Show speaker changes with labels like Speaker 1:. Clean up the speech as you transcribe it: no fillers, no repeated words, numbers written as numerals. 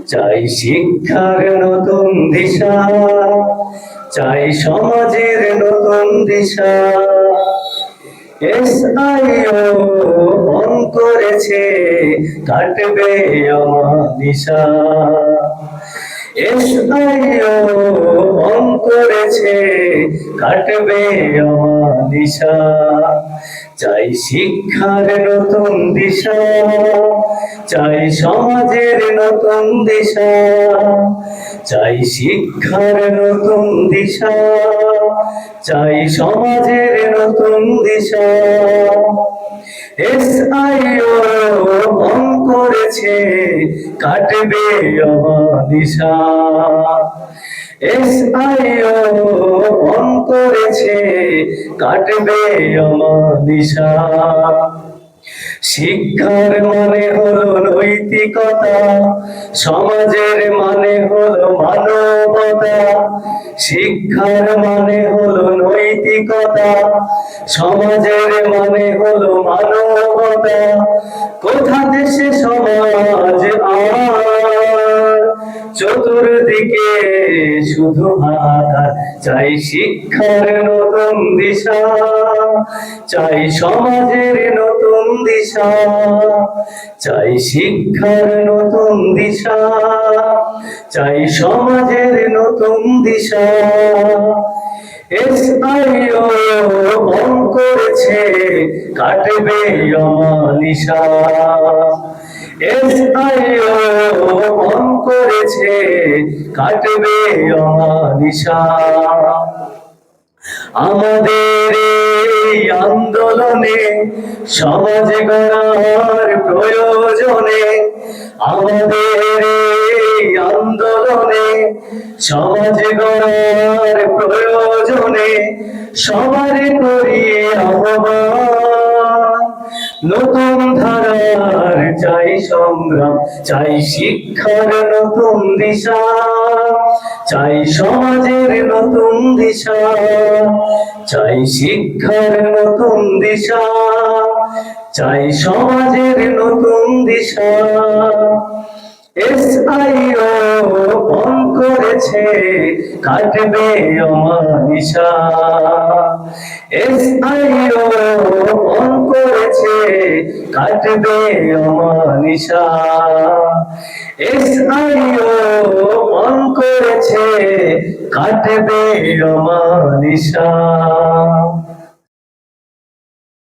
Speaker 1: চাই শিক্ষার নতুন দিশা, চাই সমাজের নতুন দিশা। SIO মন করেছে কাটবে অমানিশা। SIO মন করেছে কাটবে অমানিশা। চাই শিক্ষার নতুন দিশা, চাই সমাজের নতুন দিশা। চাই শিক্ষার নতুন দিশা, চাই সমাজের নতুন দিশা। SIO মন করেছে কাটবে অমানিশা। SIO মন করেছে কাটবে অমানিশা। শিক্ষার মানে হলো নৈতিকতা, সমাজের মানে হলো মানবতা। শিক্ষার মানে হলো নৈতিকতা, সমাজের মানে হলো মানবতা। কোথা দেশে সমাজ আর চতুর্দিকে শুধু হাহাকার। চাই শিক্ষার নতুন দিশা, চাই সমাজের নতুন দিশা। চাই শিক্ষার নতুন দিশা, চাই সমাজের নতুন দিশা। SIO মন করেছে কাটবে অমানিশা। SIO মন করেছে কাটবে অমানিশা। আমাদের এই আন্দোলনে সমাজ গড়ার প্রয়োজনে, আমাদের এই আন্দোলনে সমাজ গড়ার প্রয়োজনে সবার করি আহ্বান। নতুন ধারার চাই সংগ্রাম, চাই শিক্ষার নতুন দিশা, চাই সমাজের নতুন দিশা। চাই শিক্ষার নতুন দিশা, চাই সমাজের নতুন দিশা। SIO মন করেছে কাটবে অমানিশা। SIO মন করেছে কাটবে অমানিশা। SIO মন করেছে কাটবে অমানিশা।